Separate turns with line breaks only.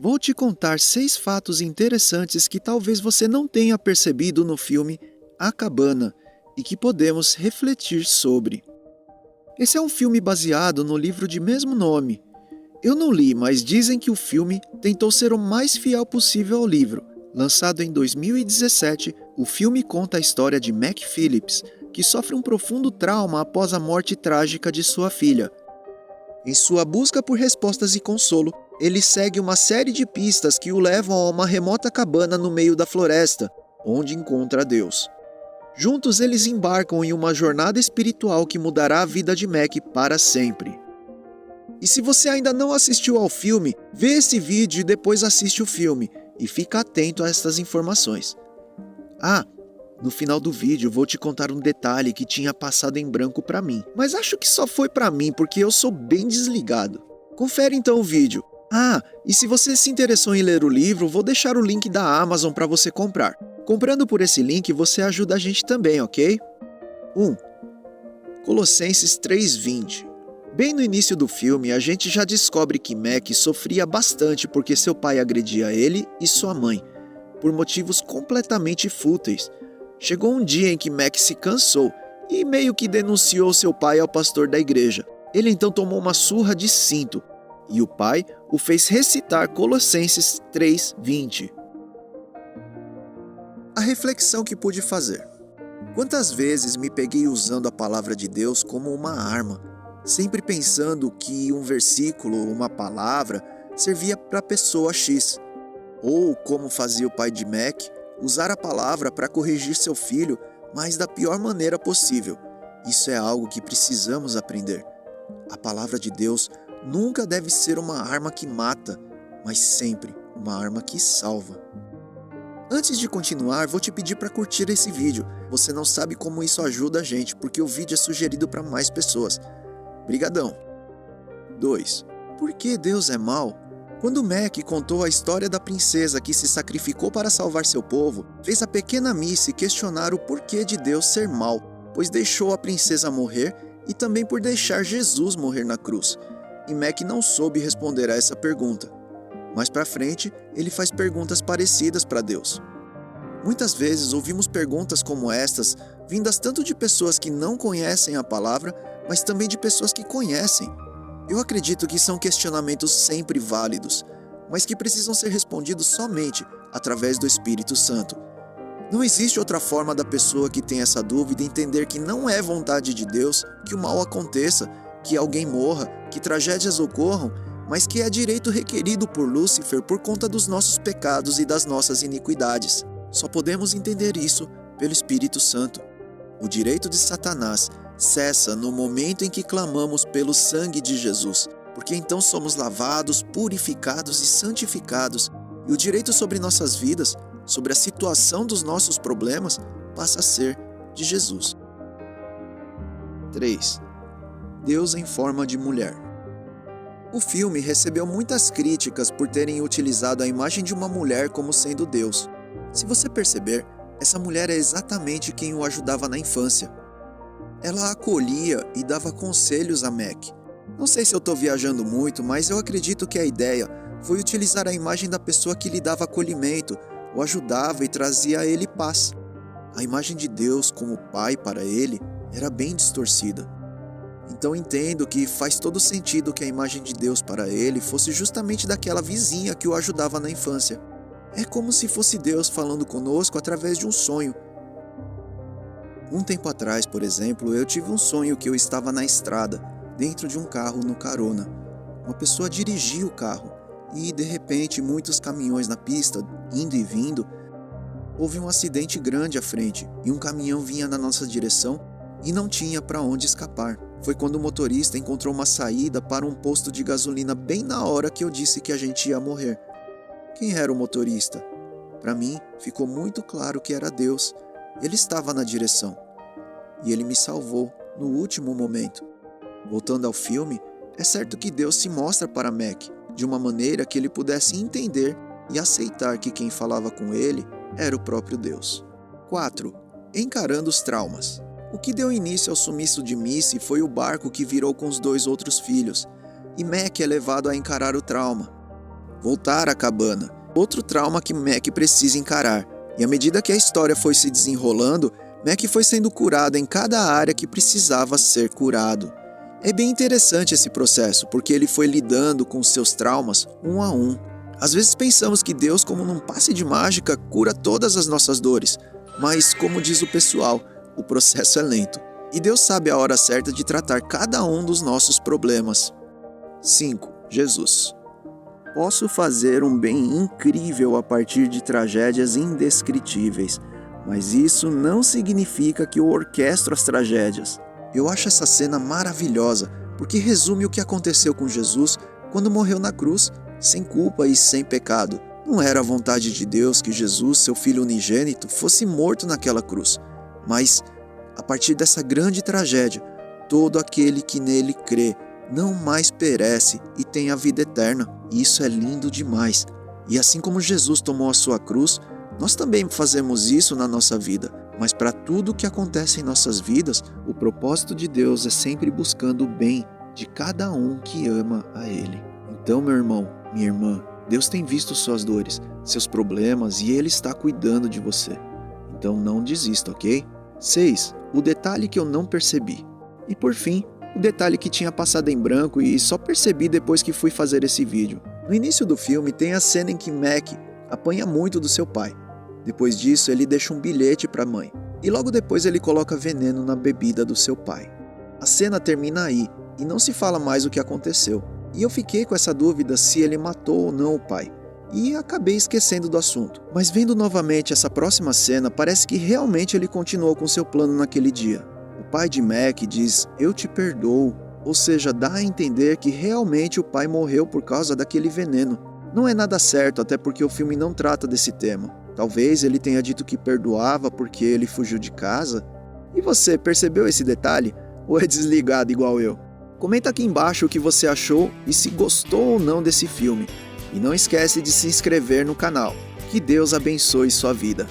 Vou te contar 6 fatos interessantes que talvez você não tenha percebido no filme A Cabana e que podemos refletir sobre. Esse é um filme baseado no livro de mesmo nome. Eu não li, mas dizem que o filme tentou ser o mais fiel possível ao livro. Lançado em 2017, o filme conta a história de Mac Phillips, que sofre um profundo trauma após a morte trágica de sua filha. Em sua busca por respostas e consolo, ele segue uma série de pistas que o levam a uma remota cabana no meio da floresta, onde encontra Deus. Juntos eles embarcam em uma jornada espiritual que mudará a vida de Mac para sempre. E se você ainda não assistiu ao filme, vê esse vídeo e depois assiste o filme, e fica atento a estas informações. No final do vídeo vou te contar um detalhe que tinha passado em branco para mim, mas acho que só foi para mim porque eu sou bem desligado. Confere então o vídeo. E se você se interessou em ler o livro, vou deixar o link da Amazon para você comprar. Comprando por esse link, você ajuda a gente também, ok? 1. Colossenses 3:20. Bem no início do filme, a gente já descobre que Mac sofria bastante porque seu pai agredia ele e sua mãe, por motivos completamente fúteis. Chegou um dia em que Mac se cansou e meio que denunciou seu pai ao pastor da igreja. Ele então tomou uma surra de cinto, e o pai o fez recitar Colossenses 3:20. A reflexão que pude fazer. Quantas vezes me peguei usando a palavra de Deus como uma arma, sempre pensando que um versículo, uma palavra, servia para a pessoa X. Ou, como fazia o pai de Mac, usar a palavra para corrigir seu filho, mas da pior maneira possível. Isso é algo que precisamos aprender. A palavra de Deus nunca deve ser uma arma que mata, mas sempre uma arma que salva. Antes de continuar, vou te pedir para curtir esse vídeo. Você não sabe como isso ajuda a gente, porque o vídeo é sugerido para mais pessoas. Brigadão. 2. Por que Deus é mau? Quando Mac contou a história da princesa que se sacrificou para salvar seu povo, fez a pequena Missy questionar o porquê de Deus ser mau, pois deixou a princesa morrer e também por deixar Jesus morrer na cruz. E Mac não soube responder a essa pergunta. Mais para frente, ele faz perguntas parecidas para Deus. Muitas vezes ouvimos perguntas como estas, vindas tanto de pessoas que não conhecem a palavra, mas também de pessoas que conhecem. Eu acredito que são questionamentos sempre válidos, mas que precisam ser respondidos somente através do Espírito Santo. Não existe outra forma da pessoa que tem essa dúvida entender que não é vontade de Deus que o mal aconteça, que alguém morra, que tragédias ocorram, mas que é direito requerido por Lúcifer por conta dos nossos pecados e das nossas iniquidades. Só podemos entender isso pelo Espírito Santo. O direito de Satanás cessa no momento em que clamamos pelo sangue de Jesus, porque então somos lavados, purificados e santificados, e o direito sobre nossas vidas, sobre a situação dos nossos problemas, passa a ser de Jesus. 3. Deus em forma de mulher. O filme recebeu muitas críticas por terem utilizado a imagem de uma mulher como sendo Deus. Se você perceber, essa mulher é exatamente quem o ajudava na infância. Ela a acolhia e dava conselhos a Mac. Não sei se eu estou viajando muito, mas eu acredito que a ideia foi utilizar a imagem da pessoa que lhe dava acolhimento, o ajudava e trazia a ele paz. A imagem de Deus como pai para ele era bem distorcida. Então entendo que faz todo sentido que a imagem de Deus para ele fosse justamente daquela vizinha que o ajudava na infância. É como se fosse Deus falando conosco através de um sonho. Um tempo atrás, por exemplo, eu tive um sonho que eu estava na estrada, dentro de um carro no carona. Uma pessoa dirigia o carro e, de repente, muitos caminhões na pista, indo e vindo. Houve um acidente grande à frente e um caminhão vinha na nossa direção e não tinha para onde escapar. Foi quando o motorista encontrou uma saída para um posto de gasolina bem na hora que eu disse que a gente ia morrer. Quem era o motorista? Para mim, ficou muito claro que era Deus. Ele estava na direção. E ele me salvou no último momento. Voltando ao filme, é certo que Deus se mostra para Mac de uma maneira que ele pudesse entender e aceitar que quem falava com ele era o próprio Deus. 4. Encarando os traumas. O que deu início ao sumiço de Missy foi o barco que virou com os 2 outros filhos, e Mac é levado a encarar o trauma. voltar à cabana. Outro trauma que Mac precisa encarar. E à medida que a história foi se desenrolando, Mac foi sendo curado em cada área que precisava ser curado. É bem interessante esse processo, porque ele foi lidando com seus traumas um a um. Às vezes pensamos que Deus, como num passe de mágica, cura todas as nossas dores. Mas, como diz o pessoal, o processo é lento. E Deus sabe a hora certa de tratar cada um dos nossos problemas. 5. Jesus. Posso fazer um bem incrível a partir de tragédias indescritíveis, mas isso não significa que eu orquestro as tragédias. Eu acho essa cena maravilhosa, porque resume o que aconteceu com Jesus quando morreu na cruz, sem culpa e sem pecado. Não era a vontade de Deus que Jesus, seu Filho unigênito, fosse morto naquela cruz, mas, a partir dessa grande tragédia, todo aquele que nele crê não mais perece e tem a vida eterna. E isso é lindo demais. E assim como Jesus tomou a sua cruz, nós também fazemos isso na nossa vida. Mas para tudo que acontece em nossas vidas, o propósito de Deus é sempre buscando o bem de cada um que ama a Ele. Então, meu irmão, minha irmã, Deus tem visto suas dores, seus problemas e Ele está cuidando de você. Então não desista, ok? 6. O detalhe que eu não percebi. E por fim, o detalhe que tinha passado em branco e só percebi depois que fui fazer esse vídeo. No início do filme tem a cena em que Mac apanha muito do seu pai. Depois disso ele deixa um bilhete para a mãe. E logo depois ele coloca veneno na bebida do seu pai. A cena termina aí e não se fala mais o que aconteceu. E eu fiquei com essa dúvida se ele matou ou não o pai. E acabei esquecendo do assunto. Mas vendo novamente essa próxima cena, parece que realmente ele continuou com seu plano naquele dia. O pai de Mac diz, eu te perdoo, ou seja, dá a entender que realmente o pai morreu por causa daquele veneno. Não é nada certo, até porque o filme não trata desse tema. Talvez ele tenha dito que perdoava porque ele fugiu de casa. E você, percebeu esse detalhe? Ou é desligado igual eu? Comenta aqui embaixo o que você achou e se gostou ou não desse filme. E não esquece de se inscrever no canal. Que Deus abençoe sua vida.